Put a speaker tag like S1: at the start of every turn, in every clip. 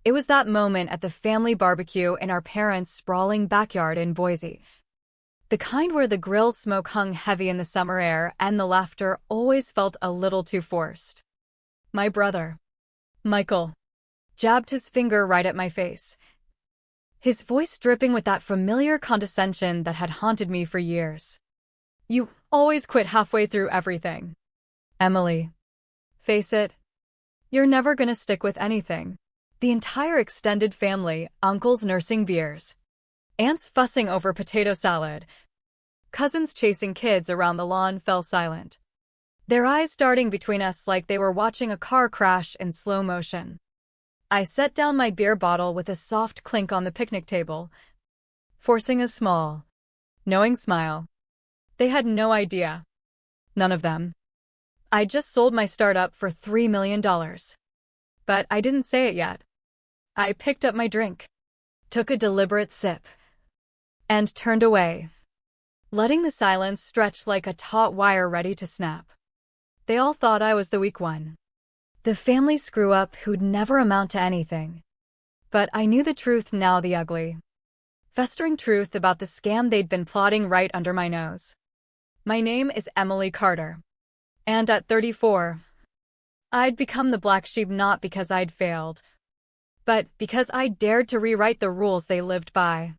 S1: It was that moment at the family barbecue in our parents' sprawling backyard in Boise. The kind where the grill smoke hung heavy in the summer air and the laughter always felt a little too forced. My brother, Michael, jabbed his finger right at my face, his voice dripping with that familiar condescension that had haunted me for years. "You always quit halfway through everything, Emily. Face it, you're never gonna stick with anything." The entire extended family, uncles nursing beers, aunts fussing over potato salad, cousins chasing kids around the lawn, fell silent, their eyes darting between us like they were watching a car crash in slow motion. I set down my beer bottle with a soft clink on the picnic table, forcing a small, knowing smile. They had no idea. None of them. I just sold my startup for $3 million. But I didn't say it yet. I picked up my drink, took a deliberate sip, and turned away, letting the silence stretch like a taut wire ready to snap. They all thought I was the weak one, the family screw-up who'd never amount to anything. But I knew the truth now, the ugly, festering truth about the scam they'd been plotting right under my nose. My name is Emily Carter. And at 34, I'd become the black sheep not because I'd failed, but because I dared to rewrite the rules they lived by.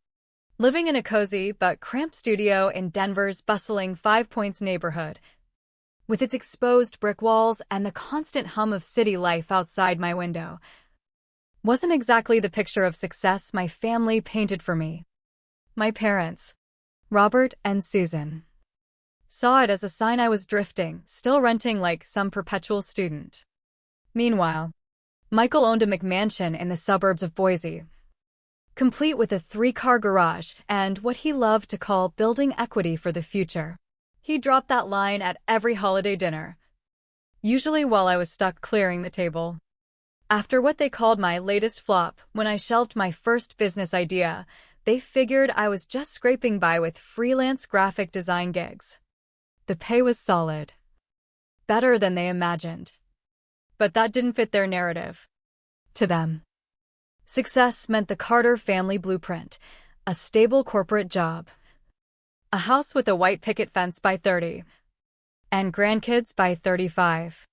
S1: Living in a cozy but cramped studio in Denver's bustling Five Points neighborhood, with its exposed brick walls and the constant hum of city life outside my window, wasn't exactly the picture of success my family painted for me. My parents, Robert and Susan, saw it as a sign I was drifting, still renting like some perpetual student. Meanwhile, Michael owned a McMansion in the suburbs of Boise, complete with a 3-car garage and what he loved to call building equity for the future. He dropped that line at every holiday dinner, usually while I was stuck clearing the table. After what they called my latest flop, when I shelved my first business idea, they figured I was just scraping by with freelance graphic design gigs. The pay was solid, better than they imagined. But that didn't fit their narrative. To them, success meant the Carter family blueprint, a stable corporate job, a house with a white picket fence by 30, and grandkids by 35.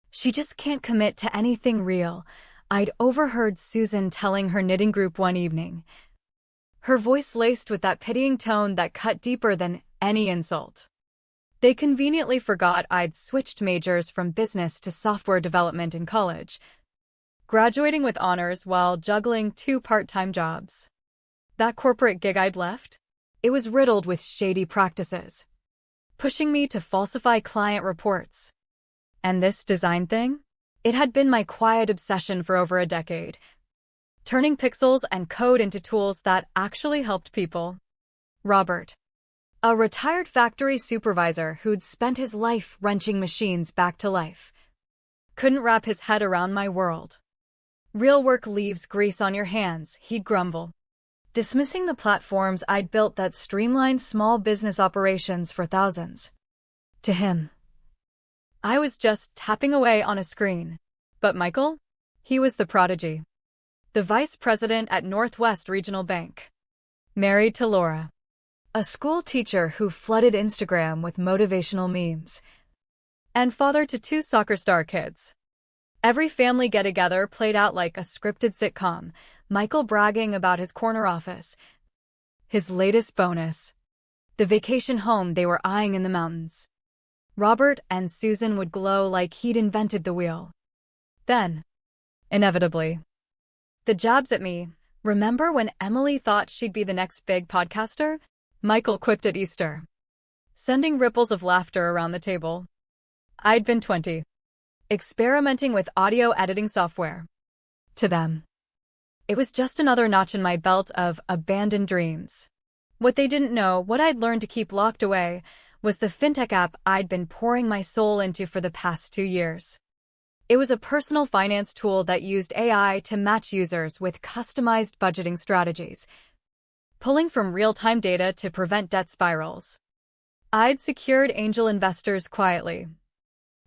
S1: "She just can't commit to anything real," I'd overheard Susan telling her knitting group one evening, her voice laced with that pitying tone that cut deeper than any insult. They conveniently forgot I'd switched majors from business to software development in college, graduating with honors while juggling 2 part-time jobs. That corporate gig I'd left? It was riddled with shady practices, pushing me to falsify client reports. And this design thing? It had been my quiet obsession for over a decade, turning pixels and code into tools that actually helped people. Robert, a retired factory supervisor who'd spent his life wrenching machines back to life, couldn't wrap his head around my world. "Real work leaves grease on your hands," he'd grumble, dismissing the platforms I'd built that streamlined small business operations for thousands. To him, I was just tapping away on a screen. But Michael? He was the prodigy, the vice president at Northwest Regional Bank, married to Laura, a school teacher who flooded Instagram with motivational memes, and father to 2 soccer star kids. Every family get-together played out like a scripted sitcom, Michael bragging about his corner office, his latest bonus, the vacation home they were eyeing in the mountains. Robert and Susan would glow like he'd invented the wheel. Then, inevitably, the jabs at me. "Remember when Emily thought she'd be the next big podcaster?" Michael quipped at Easter, sending ripples of laughter around the table. I'd been 20, experimenting with audio editing software. To them, it was just another notch in my belt of abandoned dreams. What they didn't know, what I'd learned to keep locked away, was the fintech app I'd been pouring my soul into for the past 2 years. It was a personal finance tool that used AI to match users with customized budgeting strategies, pulling from real-time data to prevent debt spirals. I'd secured angel investors quietly,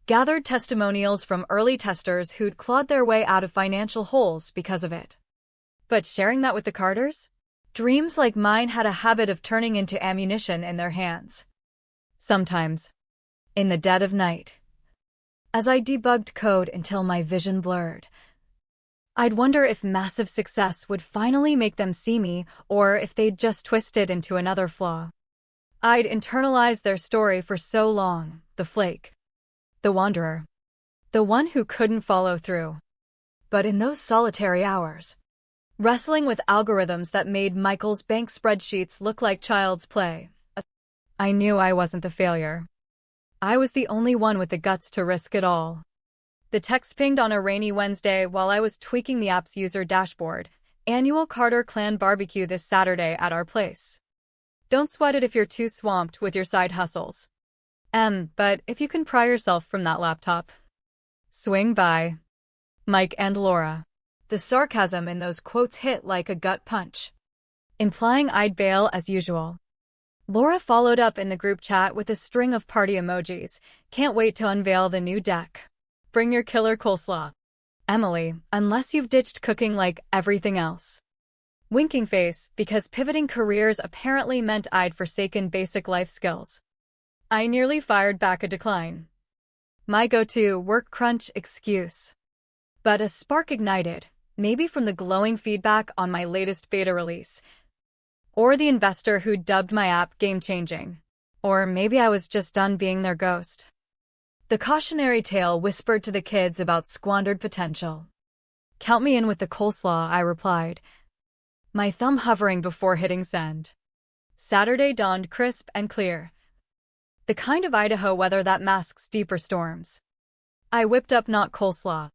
S1: gathered testimonials from early testers who'd clawed their way out of financial holes because of it. But sharing that with the Carters? Dreams like mine had a habit of turning into ammunition in their hands. Sometimes, in the dead of night, as I debugged code until my vision blurred, I'd wonder if massive success would finally make them see me, or if they'd just twist it into another flaw. I'd internalized their story for so long, the flake, the wanderer, the one who couldn't follow through. But in those solitary hours, wrestling with algorithms that made Michael's bank spreadsheets look like child's play, I knew I wasn't the failure. I was the only one with the guts to risk it all. The text pinged on a rainy Wednesday while I was tweaking the app's user dashboard. Annual Carter Clan barbecue this Saturday at our place. Don't sweat it if you're too swamped with your side hustles. But if you can pry yourself from that laptop, swing by. Mike and Laura. The sarcasm in those quotes hit like a gut punch, implying I'd bail as usual. Laura followed up in the group chat with a string of party emojis. Can't wait to unveil the new deck. Bring your killer coleslaw. Emily, unless you've ditched cooking like everything else. Winking face, because pivoting careers apparently meant I'd forsaken basic life skills. I nearly fired back a decline. My go-to work crunch excuse. But a spark ignited, maybe from the glowing feedback on my latest beta release, or the investor who dubbed my app game-changing. Or maybe I was just done being their ghost. The cautionary tale whispered to the kids about squandered potential. Count me in with the coleslaw, I replied, my thumb hovering before hitting send. Saturday dawned crisp and clear. The kind of Idaho weather that masks deeper storms. I whipped up not coleslaw,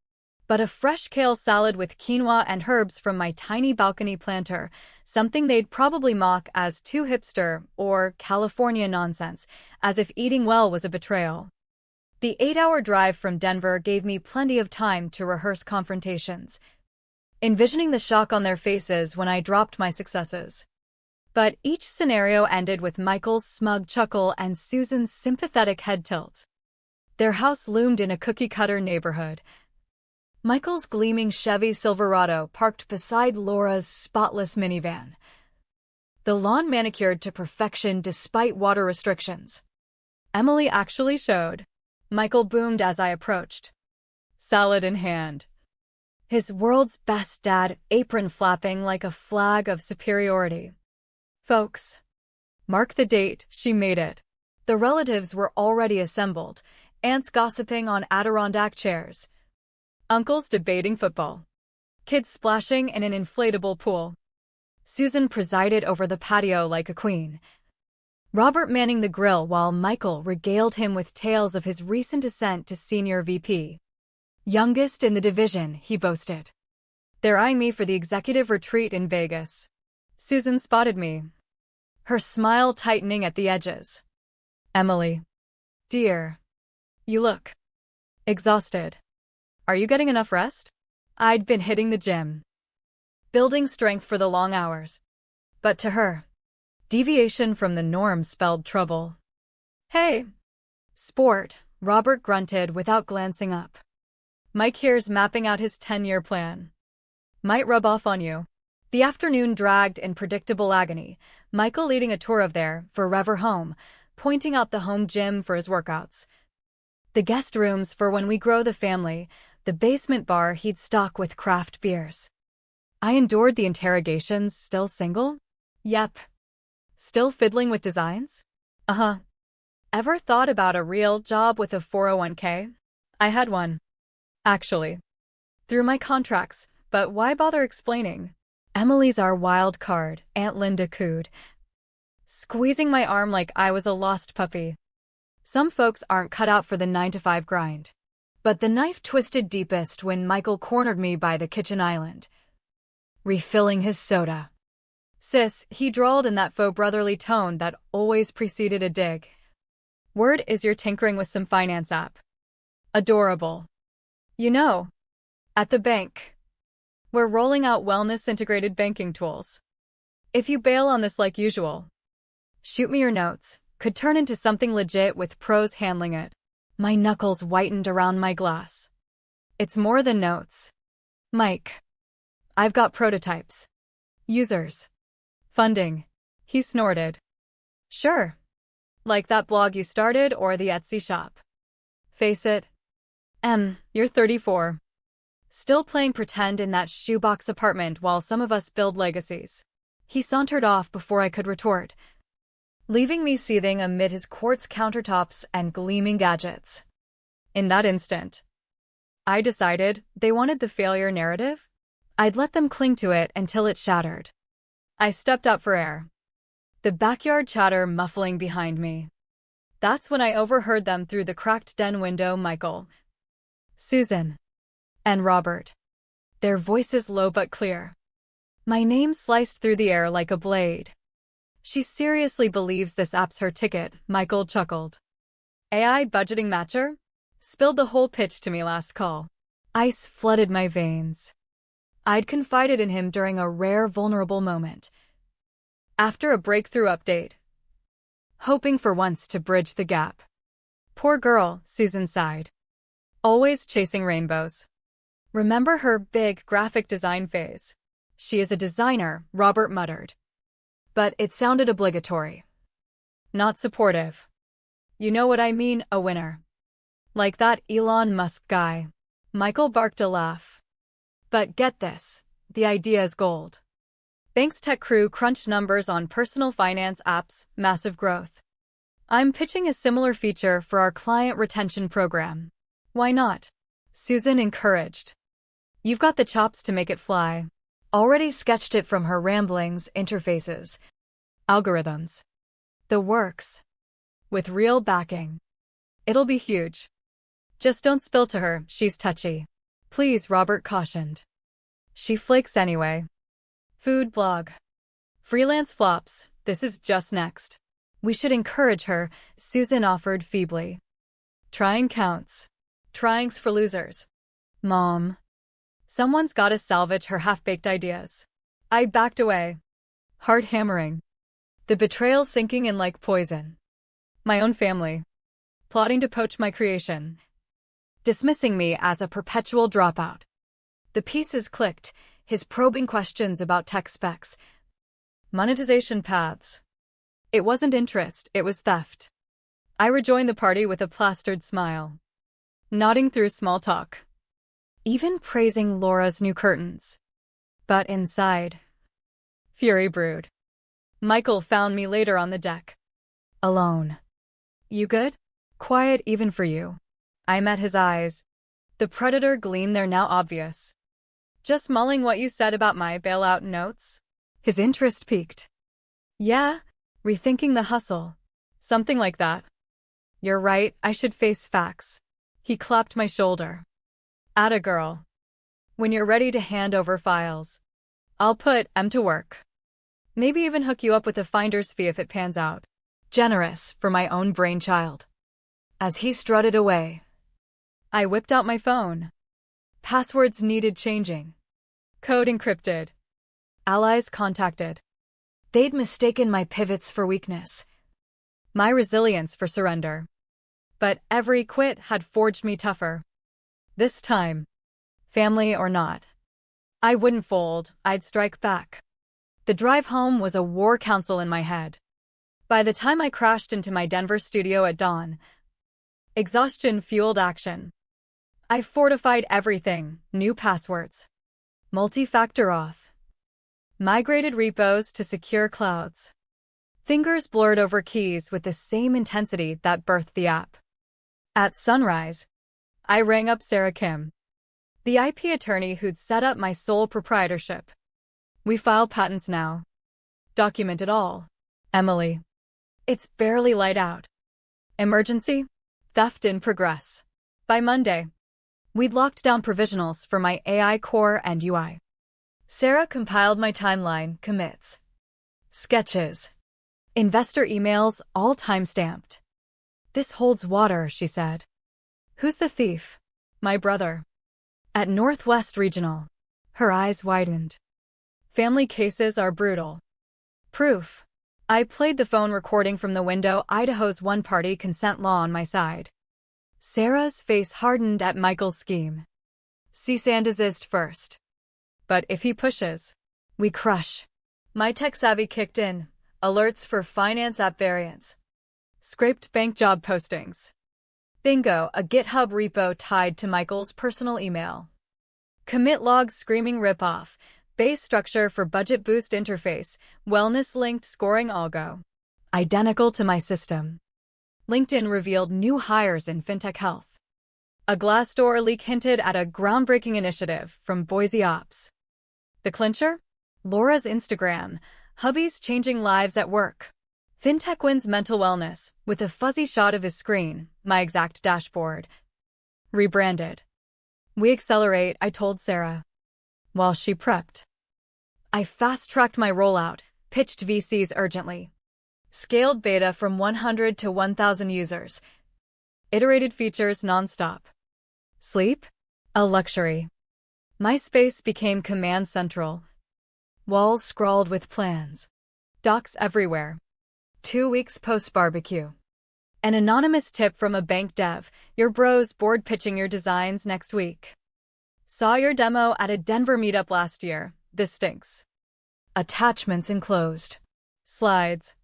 S1: but a fresh kale salad with quinoa and herbs from my tiny balcony planter, something they'd probably mock as too hipster or California nonsense, as if eating well was a betrayal. The 8-hour drive from Denver gave me plenty of time to rehearse confrontations, envisioning the shock on their faces when I dropped my successes. But each scenario ended with Michael's smug chuckle and Susan's sympathetic head tilt. Their house loomed in a cookie-cutter neighborhood. Michael's gleaming Chevy Silverado parked beside Laura's spotless minivan. The lawn manicured to perfection despite water restrictions. Emily actually showed. Michael boomed as I approached, salad in hand. His world's best dad apron flapping like a flag of superiority. Folks, mark the date, she made it. The relatives were already assembled, aunts gossiping on Adirondack chairs, uncles debating football, kids splashing in an inflatable pool. Susan presided over the patio like a queen, Robert manning the grill while Michael regaled him with tales of his recent ascent to senior VP. Youngest in the division, he boasted. They're eyeing me for the executive retreat in Vegas. Susan spotted me, her smile tightening at the edges. Emily. Dear. You look exhausted. Are you getting enough rest? I'd been hitting the gym, building strength for the long hours. But to her, deviation from the norm spelled trouble. Hey. Sport, Robert grunted without glancing up. Mike here's mapping out his 10-year plan. Might rub off on you. The afternoon dragged in predictable agony, Michael leading a tour of their forever home, pointing out the home gym for his workouts, the guest rooms for when we grow the family, the basement bar he'd stock with craft beers. I endured the interrogations, still single? Yep. Still fiddling with designs? Uh-huh. Ever thought about a real job with a 401k? I had one. Actually. Through my contracts, but why bother explaining? Emily's our wild card, Aunt Linda cooed, squeezing my arm like I was a lost puppy. Some folks aren't cut out for the 9-to-5 grind. But the knife twisted deepest when Michael cornered me by the kitchen island, refilling his soda. Sis, he drawled in that faux brotherly tone that always preceded a dig. Word is you're tinkering with some finance app. Adorable. You know, at the bank, we're rolling out wellness-integrated banking tools. If you bail on this like usual, shoot me your notes. Could turn into something legit with pros handling it. My knuckles whitened around my glass. It's more than notes. Mike. I've got prototypes. Users. Funding. He snorted. Sure. Like that blog you started or the Etsy shop. Face it. You're 34. Still playing pretend in that shoebox apartment while some of us build legacies. He sauntered off before I could retort, leaving me seething amid his quartz countertops and gleaming gadgets. In that instant, I decided they wanted the failure narrative. I'd let them cling to it until it shattered. I stepped up for air, the backyard chatter muffling behind me. That's when I overheard them through the cracked den window. Michael, Susan, and Robert. Their voices low but clear. My name sliced through the air like a blade. She seriously believes this app's her ticket, Michael chuckled. AI budgeting matcher? Spilled the whole pitch to me last call. Ice flooded my veins. I'd confided in him during a rare vulnerable moment. After a breakthrough update. Hoping for once to bridge the gap. Poor girl, Susan sighed. Always chasing rainbows. Remember her big graphic design phase? She is a designer, Robert muttered. But it sounded obligatory. Not supportive. You know what I mean, a winner. Like that Elon Musk guy. Michael barked a laugh. But get this, the idea is gold. Bank's tech crew crunched numbers on personal finance apps, massive growth. I'm pitching a similar feature for our client retention program. Why not? Susan encouraged. You've got the chops to make it fly. Already sketched it from her ramblings, interfaces, algorithms. The works. With real backing. It'll be huge. Just don't spill to her, she's touchy. Please, Robert cautioned. She flakes anyway. Food blog. Freelance flops, this is just next. We should encourage her, Susan offered feebly. Trying counts. Trying's for losers. Mom. Someone's gotta salvage her half-baked ideas. I backed away. Heart hammering. The betrayal sinking in like poison. My own family. Plotting to poach my creation. Dismissing me as a perpetual dropout. The pieces clicked, his probing questions about tech specs. Monetization paths. It wasn't interest, it was theft. I rejoined the party with a plastered smile. Nodding through small talk. Even praising Laura's new curtains. But inside, fury brewed. Michael found me later on the deck. Alone. You good? Quiet even for you. I met his eyes. The predator gleam there now obvious. Just mulling what you said about my bailout notes? His interest piqued. Yeah, rethinking the hustle. Something like that. You're right, I should face facts. He clapped my shoulder. Atta girl. When you're ready to hand over files, I'll put M to work. Maybe even hook you up with a finder's fee if it pans out. Generous for my own brainchild. As he strutted away, I whipped out my phone. Passwords needed changing. Code encrypted. Allies contacted. They'd mistaken my pivots for weakness. My resilience for surrender. But every quit had forged me tougher. This time, family or not, I wouldn't fold, I'd strike back. The drive home was a war council in my head. By the time I crashed into my Denver studio at dawn, exhaustion fueled action. I fortified everything, new passwords, multi-factor auth, migrated repos to secure clouds. Fingers blurred over keys with the same intensity that birthed the app. At sunrise, I rang up Sarah Kim, the IP attorney who'd set up my sole proprietorship. We file patents now. Document it all. Emily. It's barely light out. Emergency? Theft in progress. By Monday, we'd locked down provisionals for my AI core and UI. Sarah compiled my timeline, commits, sketches, investor emails, all time-stamped. This holds water, she said. Who's the thief? My brother. At Northwest Regional. Her eyes widened. Family cases are brutal. Proof. I played the phone recording from the window, Idaho's one-party consent law on my side. Sarah's face hardened at Michael's scheme. Cease and desist first. but if he pushes, we crush. My tech savvy kicked in. Alerts for finance app variants. Scraped bank job postings. Bingo, a GitHub repo tied to Michael's personal email. Commit log screaming ripoff. Base structure for budget boost interface. Wellness-linked scoring algo. Identical to my system. LinkedIn revealed new hires in fintech health. A Glassdoor leak hinted at a groundbreaking initiative from Boise Ops. The clincher? Laura's Instagram. Hubby's changing lives at work. Fintech wins mental wellness with a fuzzy shot of his screen, my exact dashboard. Rebranded. We accelerate, I told Sarah. While she prepped. I fast-tracked my rollout, pitched VCs urgently. Scaled beta from 100 to 1,000 users. Iterated features nonstop. Sleep? A luxury. My space became command central. Walls scrawled with plans. Docs everywhere. 2 weeks post-barbecue. An anonymous tip from a bank dev. Your bros bored pitching your designs next week. Saw your demo at a Denver meetup last year. This stinks. Attachments enclosed. Slides.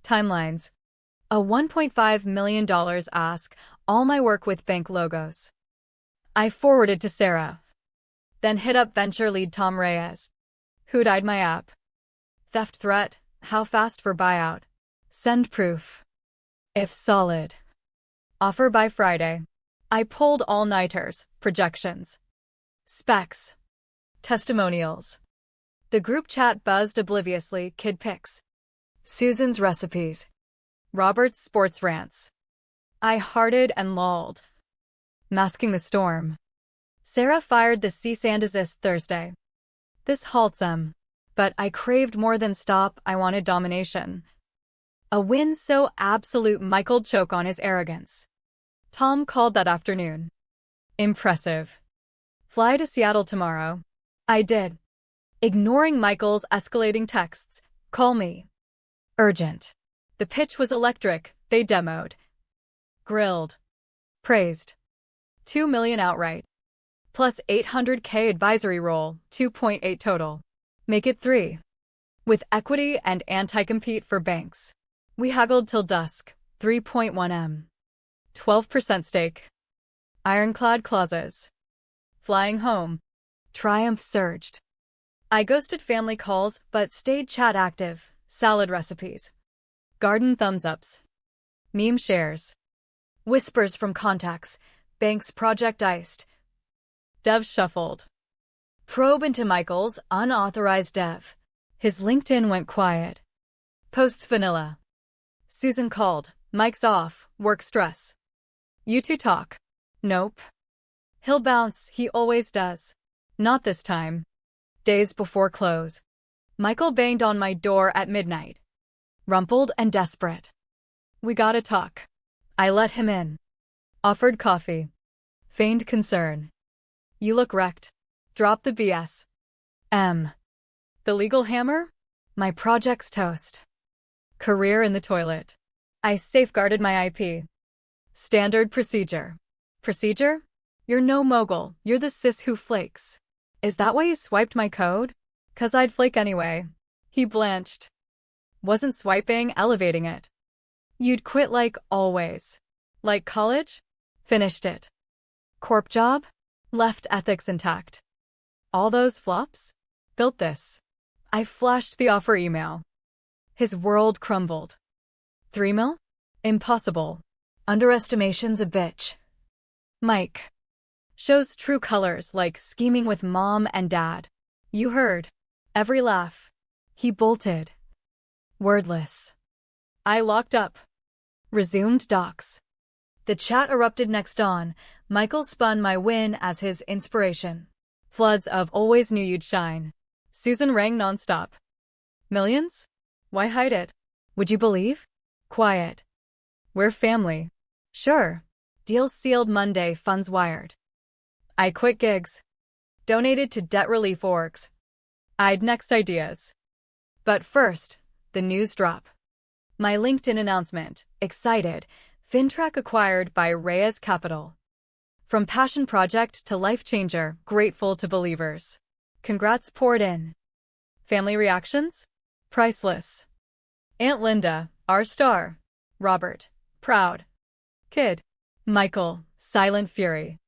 S1: Timelines. A $1.5 million ask. All my work with bank logos. I forwarded to Sarah. Then hit up venture lead Tom Reyes. Who died my app? Theft threat. How fast for buyout? Send proof. If solid. Offer by Friday. I pulled all-nighters, projections. Specs. Testimonials. The group chat buzzed obliviously, kid pics. Susan's recipes. Robert's sports rants. I hearted and lolled. Masking the storm. Sarah fired the cease and desist Thursday. This halts them. But I craved more than stop, I wanted domination. A win so absolute Michael'd choke on his arrogance. Tom called that afternoon. Impressive. Fly to Seattle tomorrow. I did. Ignoring Michael's escalating texts. Call me. Urgent. The pitch was electric, they demoed. Grilled. Praised. $2 million outright. Plus $800K advisory role, 2.8 total. Make it 3. With equity and anti-compete for banks. We haggled till dusk, 3.1 M. 12% stake. Ironclad clauses. Flying home. Triumph surged. I ghosted family calls but stayed chat active. Salad recipes. Garden thumbs-ups. Meme shares. Whispers from contacts. Banks project iced. Dev shuffled. Probe into Michael's unauthorized dev. His LinkedIn went quiet. Posts vanilla. Susan called. Mic's off. Work stress. You two talk. Nope. He'll bounce, he always does. Not this time. Days before close. Michael banged on my door at midnight. Rumpled and desperate. We gotta talk. I let him in. Offered coffee. Feigned concern. You look wrecked. Drop the BS. The legal hammer? My project's toast. Career in the toilet. I safeguarded my IP. Standard procedure. Procedure? You're no mogul, you're the sis who flakes. Is that why you swiped my code? 'Cause I'd flake anyway. He blanched. Wasn't swiping, elevating it. You'd quit like always. Like college? Finished it. Corp job? Left ethics intact. All those flops? Built this. I flashed the offer email. His world crumbled. 3 mil? Impossible. Underestimation's a bitch. Mike. Shows true colors like scheming with mom and dad. You heard. Every laugh. He bolted. Wordless. I locked up. Resumed docs. The chat erupted next on. Michael spun my win as his inspiration. Floods of always knew you'd shine. Susan rang nonstop. Millions? Why hide it? Would you believe? Quiet. We're family. Sure. Deal sealed Monday, funds wired. I quit gigs. Donated to debt relief orgs. I'd next ideas. But first, the news drop. My LinkedIn announcement, excited, FinTrack acquired by Reyes Capital. From passion project to life changer, grateful to believers. Congrats poured in. Family reactions? Priceless. Aunt Linda, our star. Robert, proud. Kid. Michael, silent fury.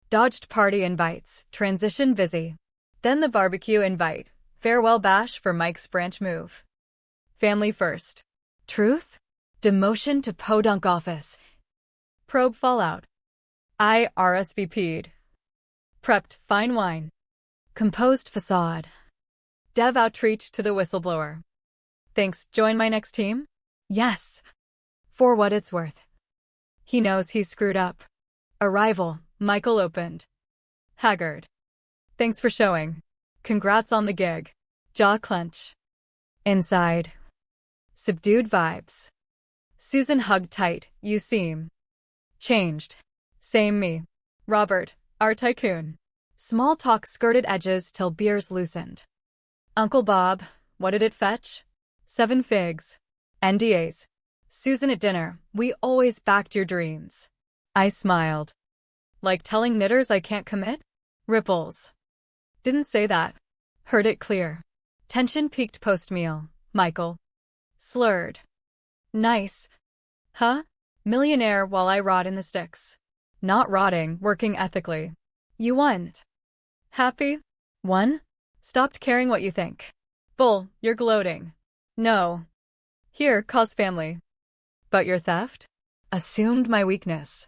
S1: Dodged party invites, transition busy. Then the barbecue invite, farewell bash for Mike's branch move. Family first. Truth? Demotion to podunk office. Probe fallout. I RSVP'd. Prepped fine wine. Composed facade. Dev outreach to the whistleblower. Thanks, join my next team? Yes. For what it's worth. He knows he's screwed up. Arrival, Michael opened. Haggard. Thanks for showing. Congrats on the gig. Jaw clench. Inside. Subdued vibes. Susan hugged tight, you seem changed. Same me. Robert, our tycoon. Small talk skirted edges till beers loosened. Uncle Bob, what did it fetch? 7 figs. NDAs. Susan at dinner, we always backed your dreams. I smiled. Like telling knitters I can't commit? Ripples. Didn't say that. Heard it clear. Tension peaked post-meal. Michael. Slurred. Nice. Huh? Millionaire while I rot in the sticks. Not rotting, working ethically. You won. Happy? Won? Stopped caring what you think. Bull, you're gloating. No. Here, cause family. But your theft? Assumed my weakness.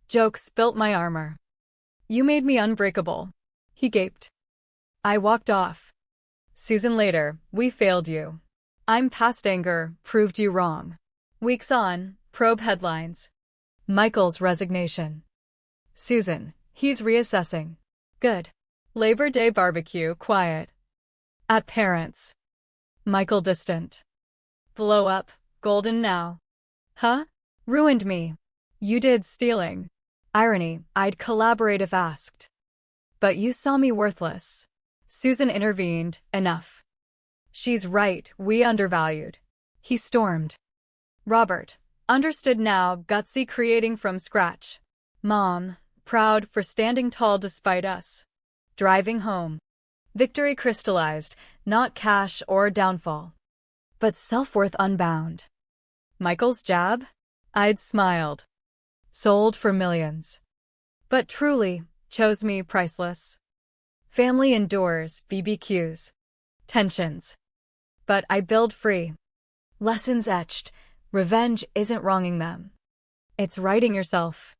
S1: Jokes built my armor. You made me unbreakable. He gaped. I walked off. Susan later, we failed you. I'm past anger, proved you wrong. Weeks on, probe headlines. Michael's resignation. Susan, he's reassessing. Good. Labor Day barbecue, quiet. At parents. Michael distant. Blow up, golden now. Huh? Ruined me. You did stealing. Irony, I'd collaborate if asked. But you saw me worthless. Susan intervened, enough. She's right, we undervalued. He stormed. Robert, understood now, gutsy creating from scratch. Mom, proud for standing tall despite us. Driving home. Victory crystallized, not cash or downfall. But self-worth unbound. Michael's jab? I'd smiled. Sold for millions. But truly, chose me priceless. Family endures, BBQs. Tensions. But I build free. Lessons etched. Revenge isn't wronging them. It's righting yourself.